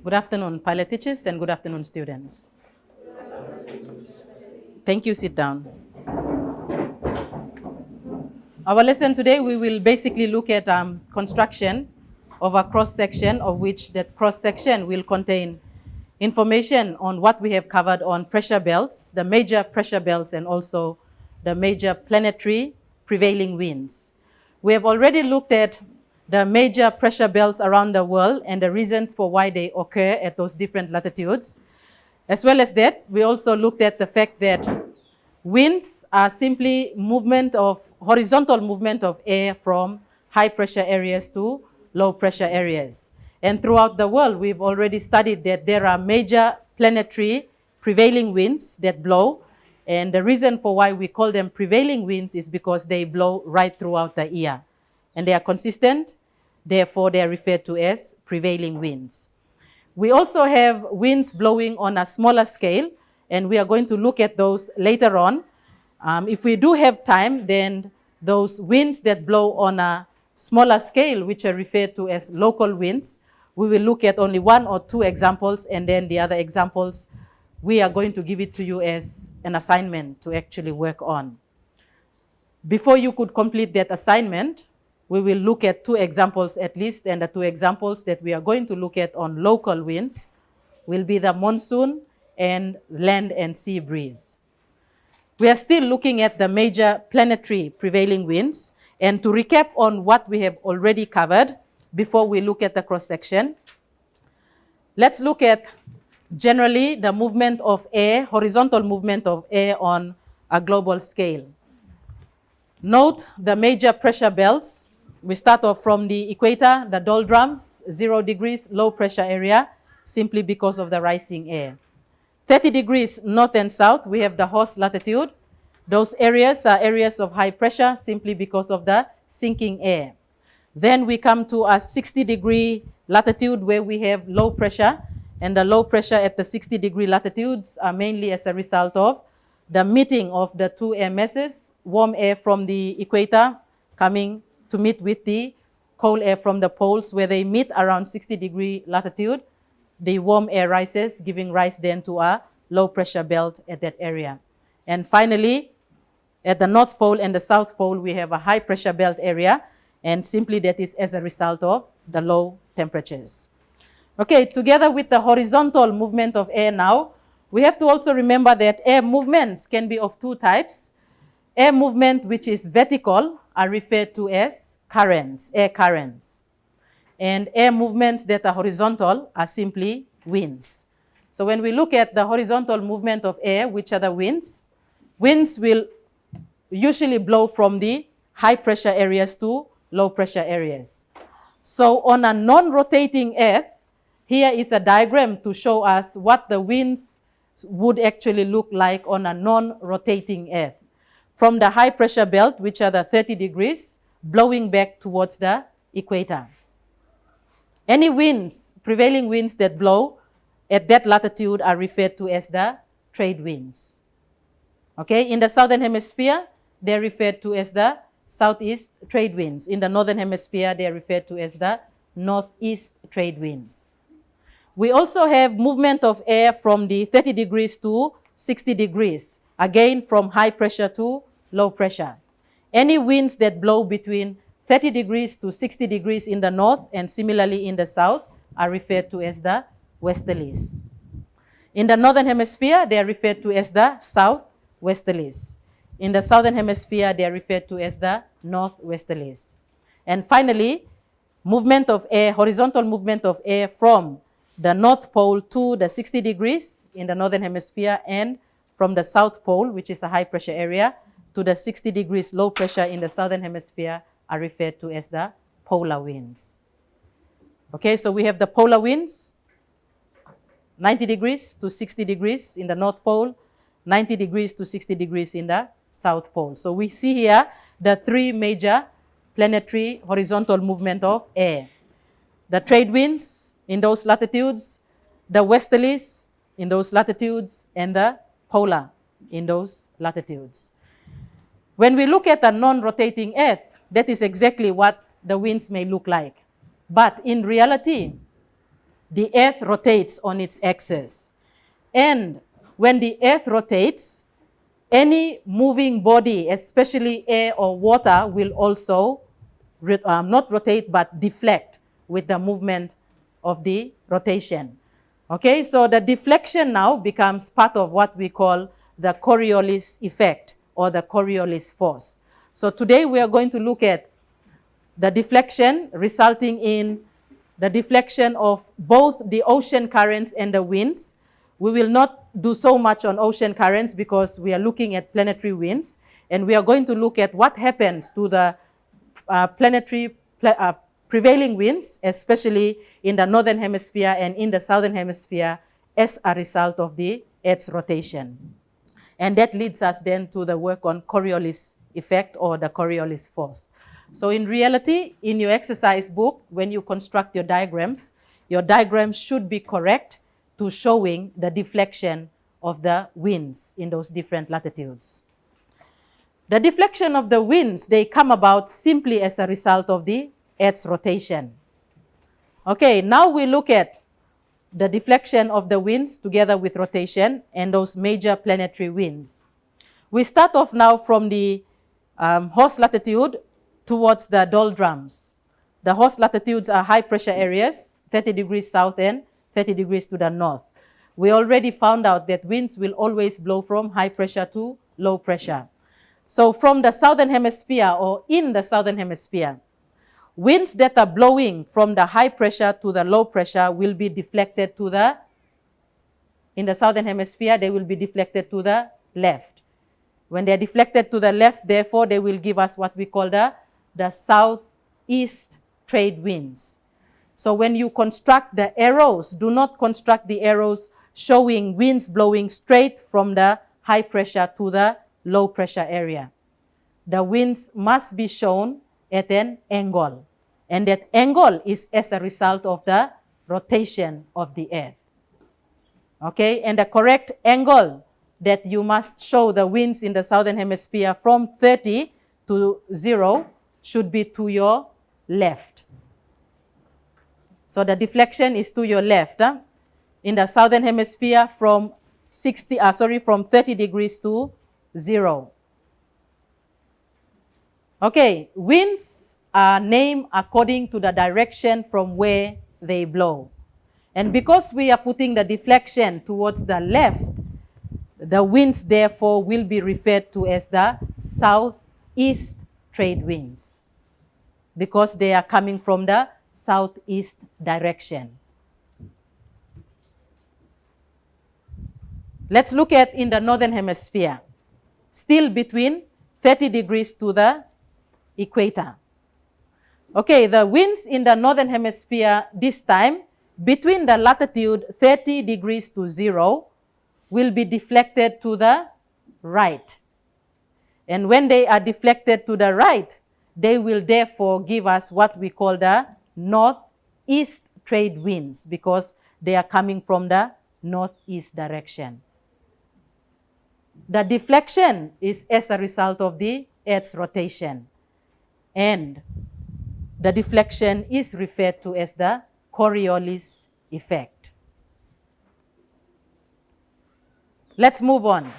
Good afternoon, pilot teachers, and good afternoon, students. Thank you. Sit down. Our lesson today, we will basically look at construction of a cross-section, of which that cross-section will contain information on what we have covered on pressure belts, the major pressure belts, and also the major planetary prevailing winds. We have already looked at the major pressure belts around the world and the reasons for why they occur at those different latitudes. As well as that, we also looked at the fact that winds are simply horizontal movement of air from high pressure areas to low pressure areas. And throughout the world, we've already studied that there are major planetary prevailing winds that blow. And the reason for why we call them prevailing winds is because they blow right throughout the year. And they are consistent, therefore they are referred to as prevailing winds. We also have winds blowing on a smaller scale, and we are going to look at those later on. If we do have time, then those winds that blow on a smaller scale, which are referred to as local winds, we will look at only one or two examples, and then the other examples, we are going to give it to you as an assignment to actually work on. Before you could complete that assignment, we will look at two examples at least, and the two examples that we are going to look at on local winds will be the monsoon and land and sea breeze. We are still looking at the major planetary prevailing winds, and to recap on what we have already covered before we look at the cross-section, let's look at generally the movement of air, horizontal movement of air on a global scale. Note the major pressure belts. We start off from the equator, the doldrums, 0 degrees, low pressure area, simply because of the rising air. 30 degrees north and south, we have the horse latitude. Those areas are areas of high pressure simply because of the sinking air. Then we come to a 60-degree latitude where we have low pressure, and the low pressure at the 60-degree latitudes are mainly as a result of the meeting of the two air masses, warm air from the equator coming to meet with the cold air from the poles, where they meet around 60-degree latitude. The warm air rises, giving rise then to a low pressure belt at that area. And finally, at the North Pole and the South Pole, we have a high pressure belt area, and simply that is as a result of the low temperatures. Okay, together with the horizontal movement of air now, we have to also remember that air movements can be of two types. Air movement which is vertical are referred to as currents, air currents. And air movements that are horizontal are simply winds. So when we look at the horizontal movement of air, which are the winds, winds will usually blow from the high pressure areas to low pressure areas. So on a non-rotating Earth, here is a diagram to show us what the winds would actually look like on a non-rotating Earth. From the high pressure belt, which are the 30 degrees, blowing back towards the equator. Any winds, prevailing winds that blow at that latitude are referred to as the trade winds. Okay, in the southern hemisphere, they're referred to as the southeast trade winds. In the northern hemisphere, they're referred to as the northeast trade winds. We also have movement of air from the 30 degrees to 60 degrees, again from high pressure to low pressure. Any winds that blow between 30 degrees to 60 degrees in the north and similarly in the south are referred to as the westerlies. In the northern hemisphere, they are referred to as the southwesterlies. In the southern hemisphere, they are referred to as the northwesterlies. And finally, movement of air, horizontal movement of air from the North Pole to the 60 degrees in the northern hemisphere, and from the South Pole, which is a high pressure area, to the 60 degrees low pressure in the southern hemisphere are referred to as the polar winds. Okay, so we have the polar winds, 90 degrees to 60 degrees in the North Pole, 90 degrees to 60 degrees in the South Pole. So we see here the three major planetary horizontal movement of air. The trade winds in those latitudes, the westerlies in those latitudes, and the polar in those latitudes. When we look at a non-rotating Earth, that is exactly what the winds may look like. But in reality, the Earth rotates on its axis. And when the Earth rotates, any moving body, especially air or water, will also not rotate but deflect with the movement of the rotation. Okay, so the deflection now becomes part of what we call the Coriolis effect or the Coriolis force. So today we are going to look at the deflection resulting in the deflection of both the ocean currents and the winds. We will not do so much on ocean currents because we are looking at planetary winds, and we are going to look at what happens to the prevailing winds, especially in the northern hemisphere and in the southern hemisphere as a result of the Earth's rotation. And that leads us then to the work on Coriolis effect or the Coriolis force. So in reality, in your exercise book, when you construct your diagrams should be correct to showing the deflection of the winds in those different latitudes. The deflection of the winds, they come about simply as a result of the Earth's rotation. Okay, now we look at the deflection of the winds together with rotation and those major planetary winds. We start off now from the host latitude towards the doldrums. The host latitudes are high pressure areas, 30 degrees south and 30 degrees to the north. We already found out that winds will always blow from high pressure to low pressure. So from the southern hemisphere or in the southern hemisphere, winds that are blowing from the high pressure to the low pressure will be deflected to the, in the southern hemisphere, they will be deflected to the left. When they're deflected to the left, therefore, they will give us what we call the southeast trade winds. So when you construct the arrows, do not construct the arrows showing winds blowing straight from the high pressure to the low pressure area. The winds must be shown at an angle, and that angle is as a result of the rotation of the Earth. Okay, and the correct angle that you must show the winds in the southern hemisphere from 30 to 0 should be to your left. So the deflection is to your left. In the southern hemisphere from 30 degrees to 0. Okay, winds are named according to the direction from where they blow. And because we are putting the deflection towards the left, the winds therefore will be referred to as the southeast trade winds because they are coming from the southeast direction. Let's look at in the northern hemisphere, still between 30 degrees to the equator. Okay, the winds in the northern hemisphere this time between the latitude 30 degrees to 0 will be deflected to the right. And when they are deflected to the right, they will therefore give us what we call the northeast trade winds because they are coming from the northeast direction. The deflection is as a result of the Earth's rotation, and the deflection is referred to as the Coriolis effect. Let's move on.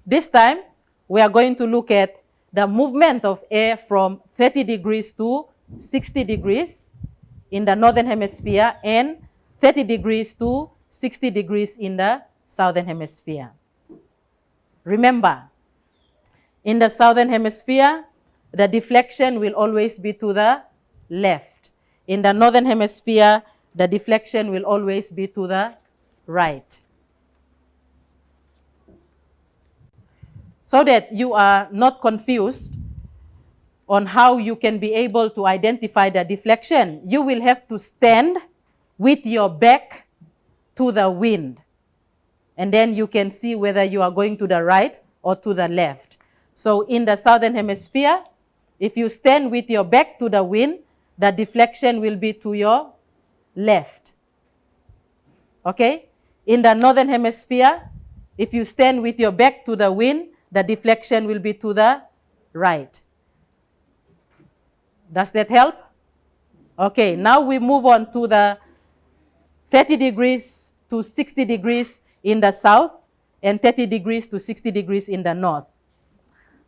This time, we are going to look at the movement of air from 30 degrees to 60 degrees in the northern hemisphere and 30 degrees to 60 degrees in the southern hemisphere. Remember, in the southern hemisphere, the deflection will always be to the left. In the northern hemisphere, the deflection will always be to the right. So that you are not confused on how you can be able to identify the deflection, you will have to stand with your back to the wind. And then you can see whether you are going to the right or to the left. So in the southern hemisphere, if you stand with your back to the wind, the deflection will be to your left. Okay? In the northern hemisphere, if you stand with your back to the wind, the deflection will be to the right. Does that help? Okay, now we move on to the 30 degrees to 60 degrees in the south, and 30 degrees to 60 degrees in the north.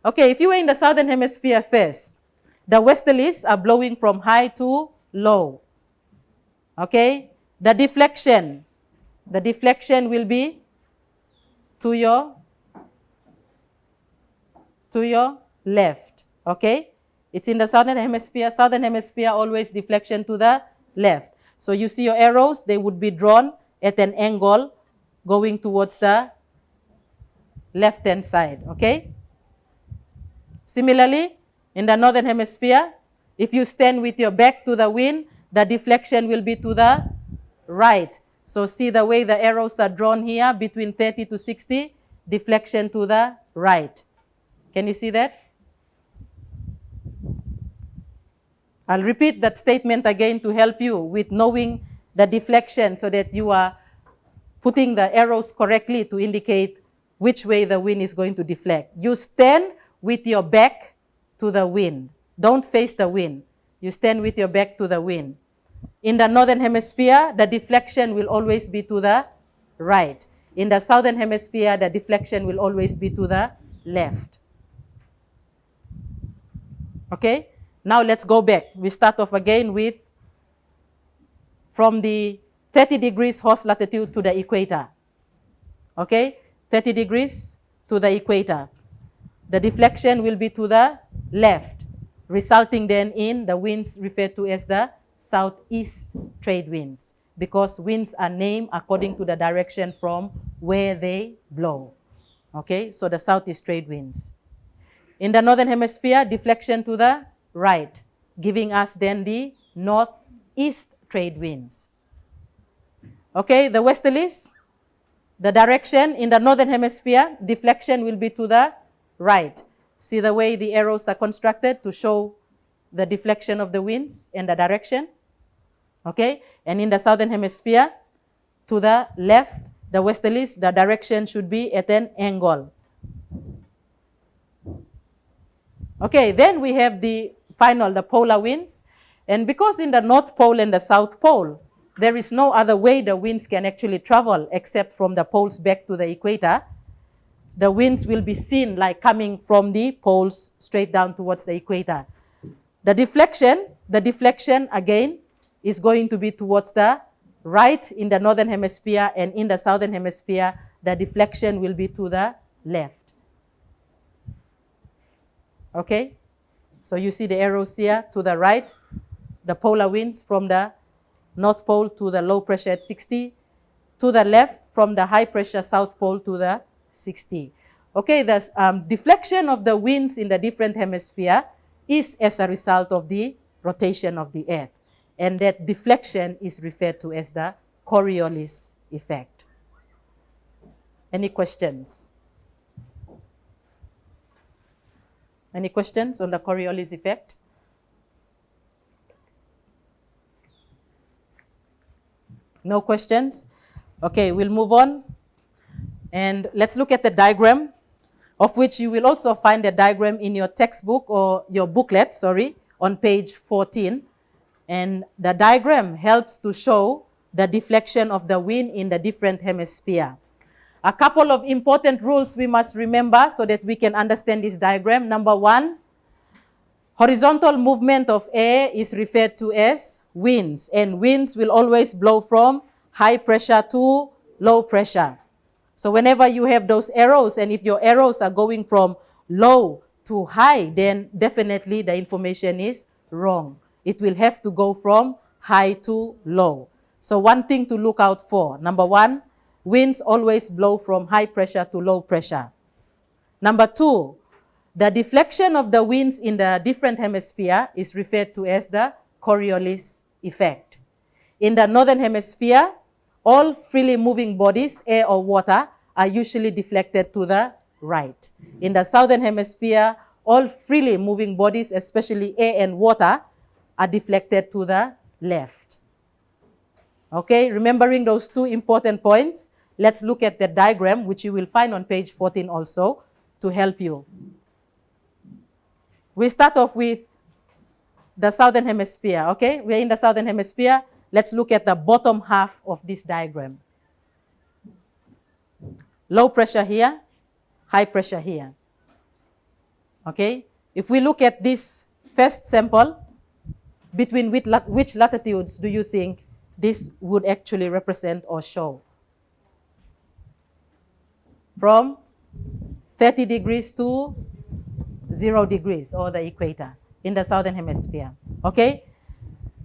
Okay, if you were in the southern hemisphere first, the westerlies are blowing from high to low. Okay, the deflection will be to your left. Okay, it's in the southern hemisphere. Southern hemisphere always deflection to the left. So you see your arrows, they would be drawn at an angle going towards the left-hand side. Okay. Similarly, in the northern hemisphere, if you stand with your back to the wind, the deflection will be to the right. So see the way the arrows are drawn here between 30 to 60, deflection to the right. Can you see that? I'll repeat that statement again to help you with knowing the deflection so that you are putting the arrows correctly to indicate which way the wind is going to deflect. You stand with your back to the wind. Don't face the wind. You stand with your back to the wind. In the northern hemisphere, the deflection will always be to the right. In the southern hemisphere, the deflection will always be to the left. Okay? Now let's go back. We start off again with from the 30 degrees horse latitude to the equator. Okay? 30 degrees to the equator. The deflection will be to the left, resulting then in the winds referred to as the southeast trade winds, because winds are named according to the direction from where they blow. Okay, so the southeast trade winds. In the northern hemisphere, deflection to the right, giving us then the northeast trade winds. Okay, the westerlies, the direction in the northern hemisphere, deflection will be to the right. See the way the arrows are constructed to show the deflection of the winds and the direction. Okay, and in the southern hemisphere, to the left, the westerlies, the direction should be at an angle. Okay, then we have the final, the polar winds. And because in the North Pole and the South Pole, there is no other way the winds can actually travel except from the poles back to the equator, the winds will be seen like coming from the poles straight down towards the equator. The deflection again is going to be towards the right in the northern hemisphere, and in the southern hemisphere, the deflection will be to the left. Okay? So you see the arrows here to the right, the polar winds from the North Pole to the low pressure at 60, to the left from the high pressure South Pole to the 60. Okay, the deflection of the winds in the different hemisphere is as a result of the rotation of the Earth. And that deflection is referred to as the Coriolis effect. Any questions? Any questions on the Coriolis effect? No questions? Okay, we'll move on. And let's look at the diagram, of which you will also find a diagram in your textbook or your booklet, on page 14. And the diagram helps to show the deflection of the wind in the different hemisphere. A couple of important rules we must remember so that we can understand this diagram. Number one, horizontal movement of air is referred to as winds, and winds will always blow from high pressure to low pressure. So whenever you have those arrows, and if your arrows are going from low to high, then definitely the information is wrong. It will have to go from high to low. So one thing to look out for. Number one, winds always blow from high pressure to low pressure. Number two, the deflection of the winds in the different hemisphere is referred to as the Coriolis effect. In the northern hemisphere, all freely moving bodies, air or water, are usually deflected to the right. In the southern hemisphere, all freely moving bodies, especially air and water, are deflected to the left. Okay, remembering those two important points, let's look at the diagram, which you will find on page 14 also, to help you. We start off with the southern hemisphere, okay? We're in the southern hemisphere. let's look at the bottom half of this diagram. Low pressure here, high pressure here. Okay? If we look at this first sample, between which latitudes do you think this would actually represent or show? From 30 degrees to 0 degrees, or the equator in the southern hemisphere. Okay?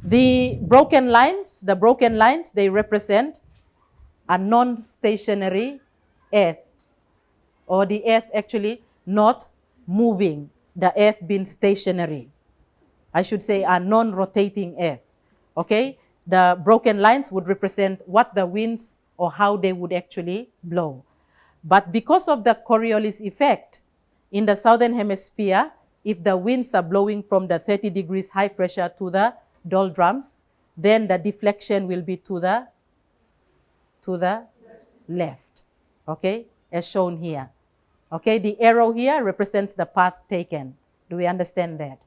The broken lines, they represent a non-stationary Earth, or the Earth actually not moving, the Earth being stationary. I should say a non-rotating Earth. Okay? The broken lines would represent what the winds or how they would actually blow. But because of the Coriolis effect, in the southern hemisphere, if the winds are blowing from the 30 degrees high pressure to the doldrums, then the deflection will be to the left, okay, as shown here. Okay, the arrow here represents the path taken. Do we understand that?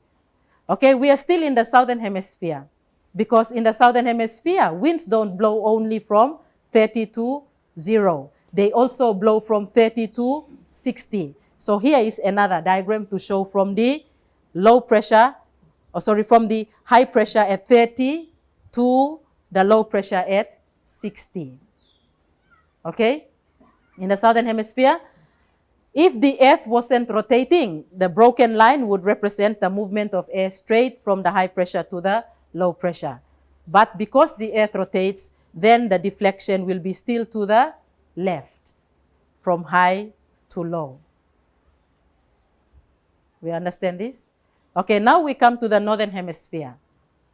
Okay, we are still in the southern hemisphere, because in the southern hemisphere, winds don't blow only from 30 to 0. They also blow from 30 to 60. So here is another diagram to show from the from the high pressure at 30 to the low pressure at 60. Okay? In the southern hemisphere, if the Earth wasn't rotating, the broken line would represent the movement of air straight from the high pressure to the low pressure. But because the Earth rotates, then the deflection will be still to the left, from high to low. We understand this? Okay, now we come to the northern hemisphere.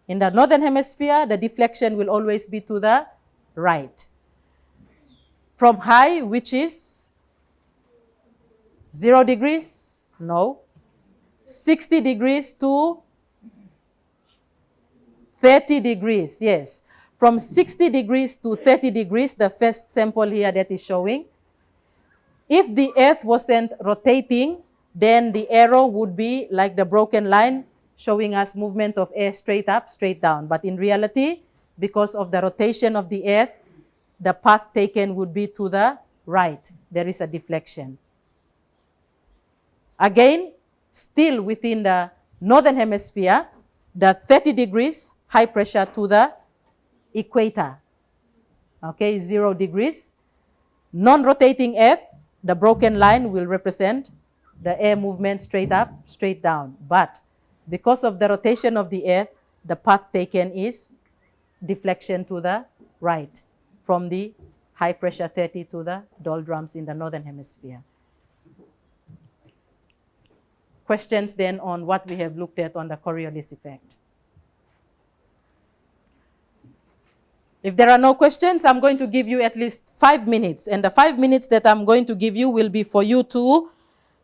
In the northern hemisphere, the deflection will always be to the right. From high, which is 0 degrees? No. 60 degrees to 30 degrees, yes. From 60 degrees to 30 degrees, the first sample here that is showing. If the Earth wasn't rotating, then the arrow would be like the broken line, showing us movement of air straight up, straight down. But in reality, because of the rotation of the Earth, the path taken would be to the right. There is a deflection. Again, still within the northern hemisphere, the 30 degrees high pressure to the equator. Okay, 0 degrees. Non-rotating Earth, the broken line will represent the air movement straight up, straight down. But because of the rotation of the Earth, the path taken is deflection to the right, from the high pressure 30 to the doldrums in the northern hemisphere. Questions then on what we have looked at on the Coriolis effect? If there are no questions, I'm going to give you at least 5 minutes. And the 5 minutes that I'm going to give you will be for you to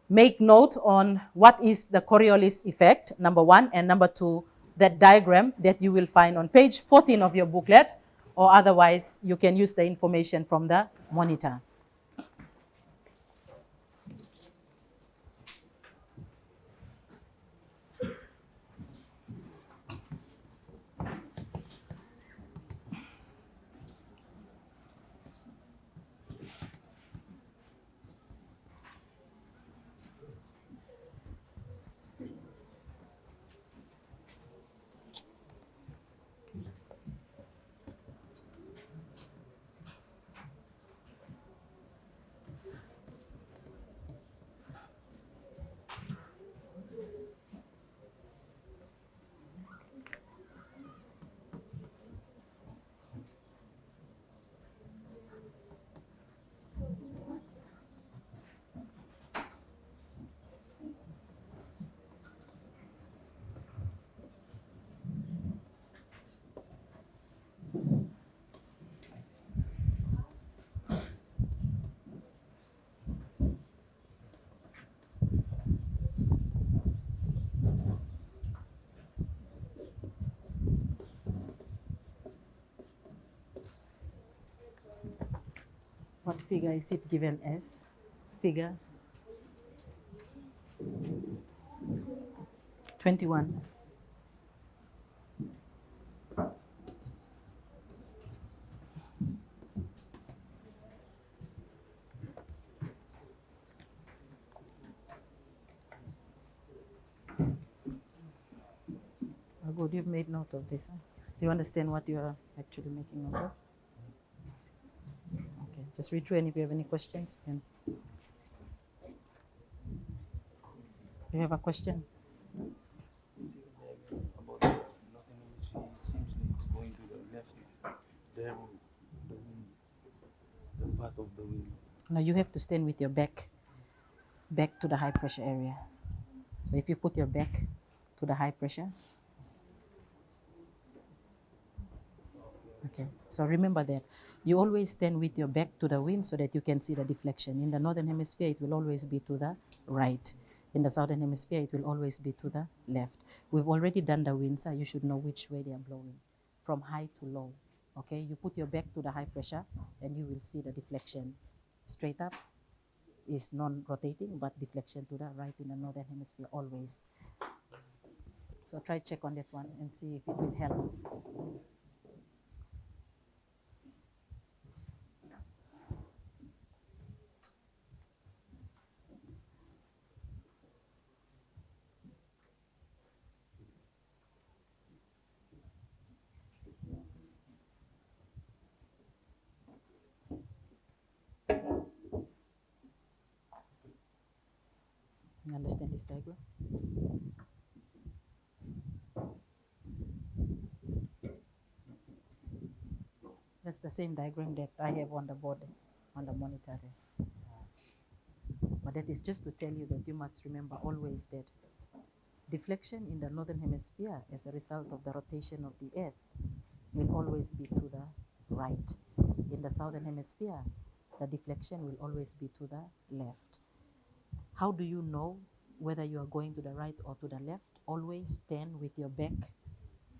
make note on what is the Coriolis effect, number 1, and number 2, that diagram that you will find on page 14 of your booklet, or otherwise you can use the information from the monitor. What figure is it given as? Figure 21. Good, you've made note of this. Huh? Do you understand what you are actually making note of? Okay, just read through, and if you have any questions, you can. You have a question? About nothing seems like going to the left. There, the path of the wind. Now you have to stand with your back to the high pressure area. So if you put your back to the high pressure, okay. So remember that you always stand with your back to the wind so that you can see the deflection. In the northern hemisphere, it will always be to the right. In the southern hemisphere, it will always be to the left. We've already done the winds, so you should know which way they are blowing, from high to low. Okay, you put your back to the high pressure and you will see the deflection. Straight up is non-rotating, but deflection to the right in the northern hemisphere always. So try check on that one and see if it will help. You understand this diagram? That's the same diagram that I have on the board, on the monitor there. But that is just to tell you that you must remember always that deflection in the northern hemisphere as a result of the rotation of the earth will always be to the right. In the southern hemisphere, the deflection will always be to the left. How do you know whether you are going to the right or to the left? Always stand with your back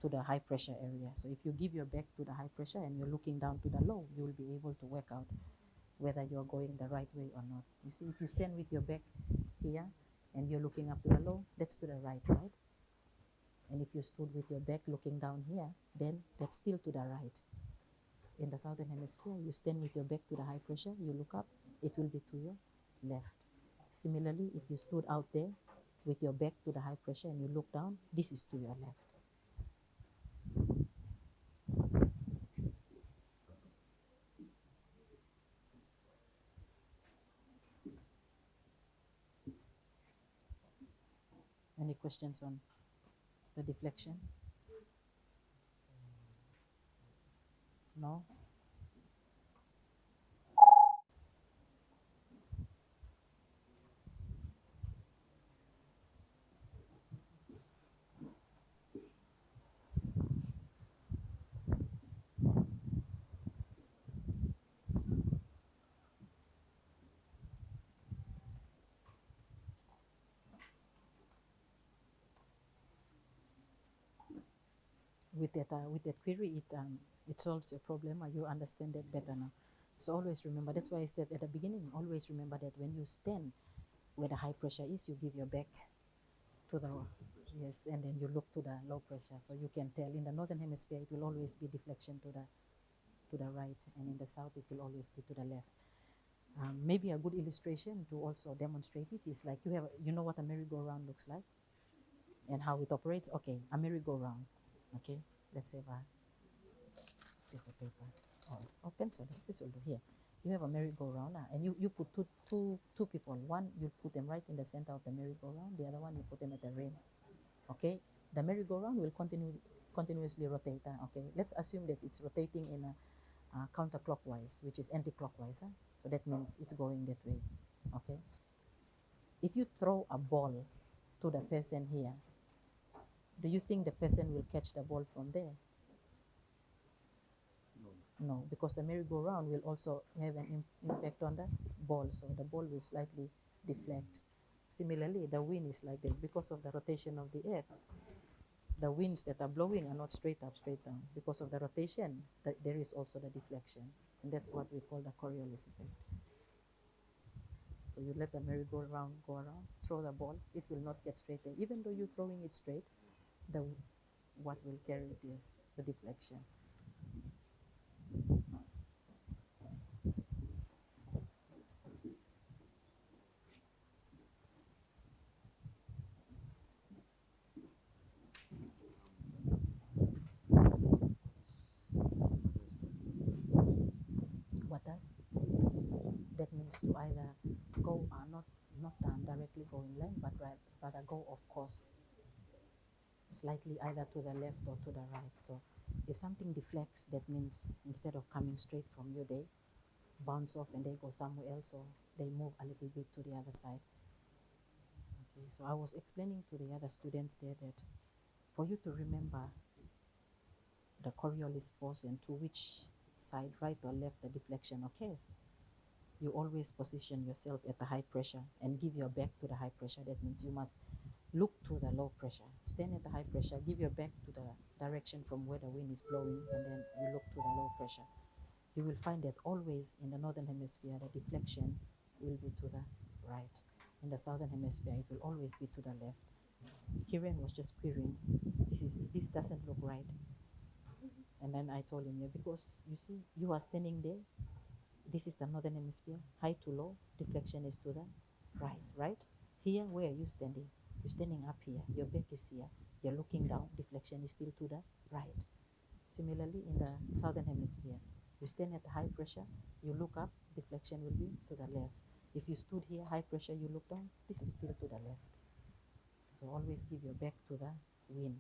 to the high pressure area. So if you give your back to the high pressure and you're looking down to the low, you will be able to work out whether you're going the right way or not. You see, if you stand with your back here and you're looking up to the low, that's to the right, right? And if you stood with your back looking down here, then that's still to the right. In the southern hemisphere, you stand with your back to the high pressure, you look up, it will be to your left. Similarly, if you stood out there with your back to the high pressure and you look down, this is to your left. Any questions on the deflection? No? With that query, it solves your problem. You understand that better now. So always remember, that's why I said at the beginning, always remember that when you stand where the high pressure is, you give your back to the, yes, and then you look to the low pressure. So you can tell in the northern hemisphere, it will always be deflection to the right, and in the south, it will always be to the left. Maybe a good illustration to also demonstrate it is like you know what a merry-go-round looks like and how it operates. Okay, a merry-go-round. Okay, let's have a piece of paper or pencil. This will do here. You have a merry-go-round and you put two people. One, you put them right in the center of the merry-go-round. The other one, you put them at the rim. Okay, the merry-go-round will continuously rotate. Okay, let's assume that it's rotating in a counterclockwise, which is anti-clockwise. So that means it's going that way. Okay, if you throw a ball to the person here, do you think the person will catch the ball from there? No, because the merry-go-round will also have an impact on the ball, so the ball will slightly deflect. Similarly, the wind is like that. Because of the rotation of the earth, the winds that are blowing are not straight up, straight down. Because of the rotation, there is also the deflection, and that's what we call the Coriolis effect. So you let the merry-go-round go around, throw the ball, it will not get straight there. Even though you're throwing it straight, what will carry it is the deflection. is to either go, not directly go inland, but rather go off course, slightly either to the left or to the right. So if something deflects, that means instead of coming straight from you, they bounce off and they go somewhere else, or they move a little bit to the other side. Okay, so I was explaining to the other students there that for you to remember the Coriolis force and to which side, right or left, the deflection occurs, you always position yourself at the high pressure and give your back to the high pressure. That means you must look to the low pressure. Stand at the high pressure, give your back to the direction from where the wind is blowing, and then you look to the low pressure. You will find that always in the northern hemisphere, the deflection will be to the right. In the southern hemisphere, it will always be to the left. Kieran was just querying, this doesn't look right. And then I told him, yeah, because you see, you are standing there. This is the northern hemisphere, high to low, deflection is to the right, right? Here, where are you standing? You're standing up here, your back is here, you're looking down, deflection is still to the right. Similarly, in the southern hemisphere, you stand at high pressure, you look up, deflection will be to the left. If you stood here, high pressure, you look down, this is still to the left. So always give your back to the wind.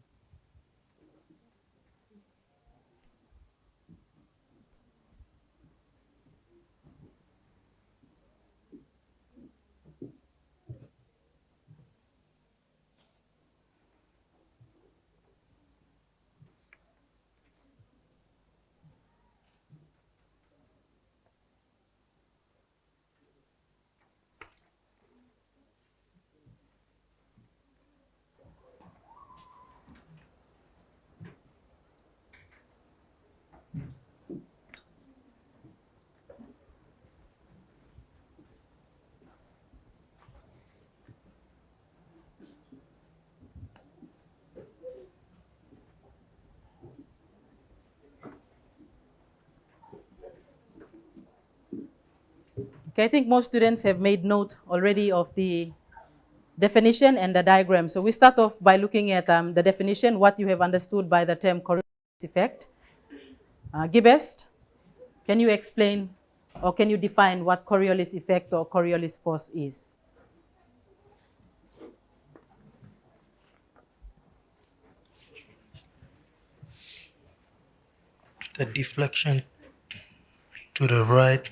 Okay, I think most students have made note already of the definition and the diagram. So we start off by looking at the definition, what you have understood by the term Coriolis effect. Gibest, can you explain or can you define what Coriolis effect or Coriolis force is? The deflection to the right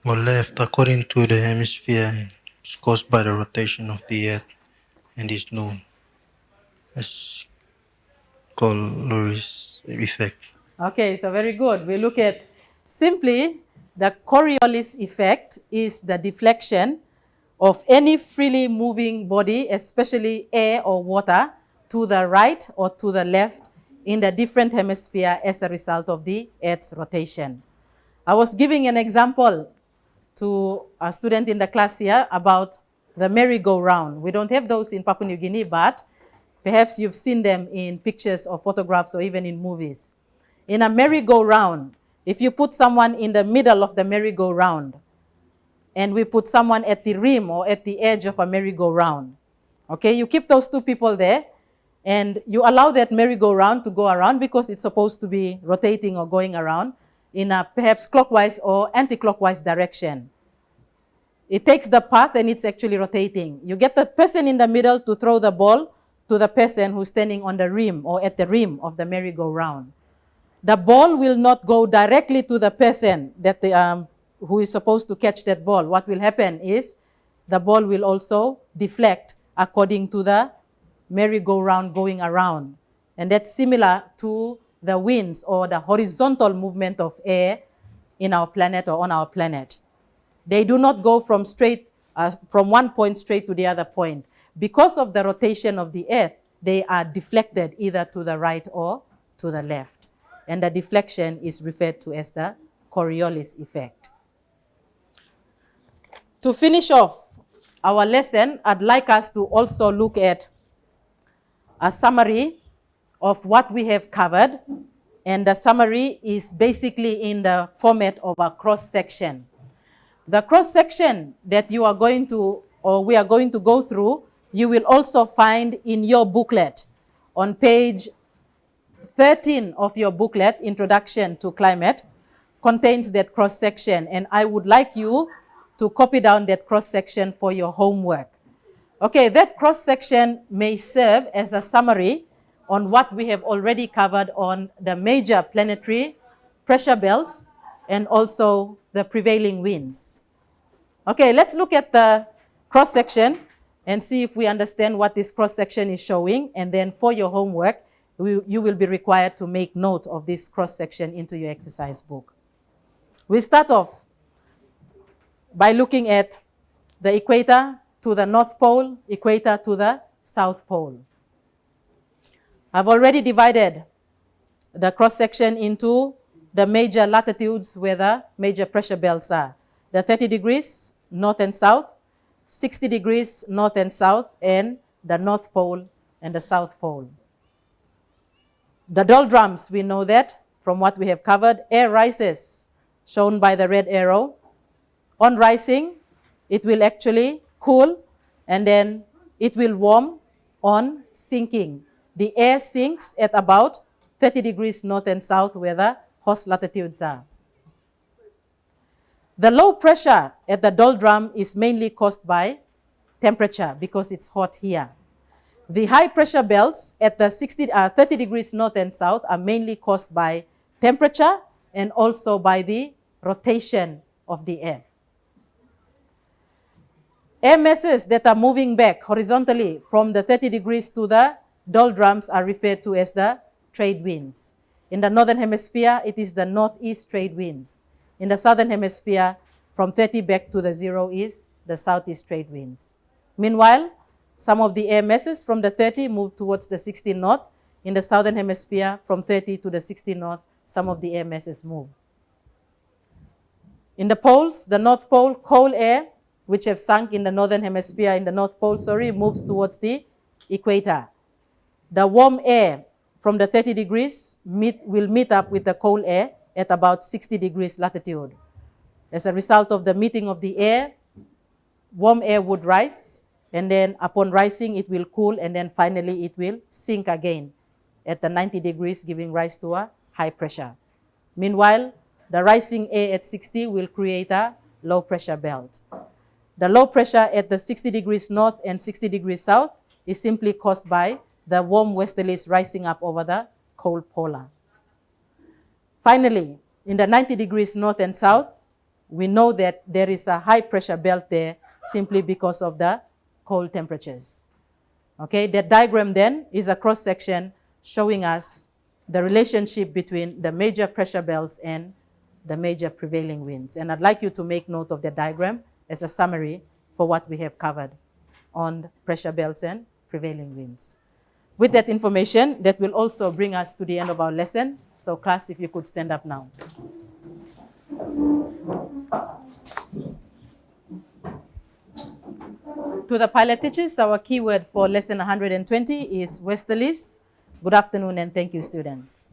or left according to the hemisphere is caused by the rotation of the Earth and is known as Coriolis Effect. Okay, so very good. We look at simply the Coriolis effect is the deflection of any freely moving body, especially air or water, to the right or to the left in the different hemisphere as a result of the Earth's rotation. I was giving an example to a student in the class here about the merry-go-round. We don't have those in Papua New Guinea, but perhaps you've seen them in pictures or photographs or even in movies. In a merry-go-round, if you put someone in the middle of the merry-go-round and we put someone at the rim or at the edge of a merry-go-round, okay, you keep those two people there and you allow that merry-go-round to go around because it's supposed to be rotating or going around in a perhaps clockwise or anti-clockwise direction. It takes the path and it's actually rotating. You get the person in the middle to throw the ball to the person who's standing on the rim or at the rim of the merry-go-round. The ball will not go directly to the person that who is supposed to catch that ball. What will happen is the ball will also deflect according to the merry-go-round going around. And that's similar to the winds or the horizontal movement of air in our planet or on our planet. They do not go from one point straight to the other point. Because of the rotation of the Earth, they are deflected either to the right or to the left. And the deflection is referred to as the Coriolis effect. To finish off our lesson, I'd like us to also look at a summary of what we have covered. And the summary is basically in the format of a cross-section. The cross-section that you are going to, or we are going to go through, you will also find in your booklet on page 13 of your booklet, Introduction to Climate. contains that cross-section, and I would like you to copy down that cross-section for your homework. Okay, that cross-section may serve as a summary on what we have already covered on the major planetary pressure belts and also the prevailing winds. Okay, let's look at the cross-section and see if we understand what this cross-section is showing, and then for your homework, you will be required to make note of this cross-section into your exercise book. We start off by looking at the equator to the North Pole, equator to the South Pole. I've already divided the cross-section into the major latitudes where the major pressure belts are. The 30 degrees, north and south, 60 degrees, north and south, and the North Pole and the South Pole. The doldrums, we know that from what we have covered. Air rises, shown by the red arrow. On rising, it will actually cool, and then it will warm on sinking. The air sinks at about 30 degrees north and south where the host latitudes are. The low pressure at the doldrum is mainly caused by temperature because it's hot here. The high pressure belts at the 30 degrees north and south are mainly caused by temperature and also by the rotation of the earth. Air masses that are moving back horizontally from the 30 degrees to the doldrums are referred to as the trade winds. In the northern hemisphere, it is the northeast trade winds. In the southern hemisphere, from 30 back to the 0 is the southeast trade winds. Meanwhile, some of the air masses from the 30 move towards the 60 north. In the southern hemisphere, from 30 to the 60 north, some of the air masses move. In the poles, the North Pole, cold air, which have sunk in the northern hemisphere, in the North Pole, moves towards the equator. The warm air from the 30 degrees will meet up with the cold air at about 60 degrees latitude. As a result of the meeting of the air, warm air would rise, and then upon rising, it will cool, and then finally it will sink again at the 90 degrees, giving rise to a high pressure. Meanwhile, the rising air at 60 will create a low pressure belt. The low pressure at the 60 degrees north and 60 degrees south is simply caused by the warm westerlies rising up over the cold polar. Finally, in the 90 degrees north and south, we know that there is a high pressure belt there simply because of the cold temperatures. Okay, that diagram then is a cross-section showing us the relationship between the major pressure belts and the major prevailing winds. And I'd like you to make note of the diagram as a summary for what we have covered on pressure belts and prevailing winds. With that information, that will also bring us to the end of our lesson. So class, if you could stand up now. To the pilot teachers, our keyword for lesson 120 is westerlies. Good afternoon and thank you, students.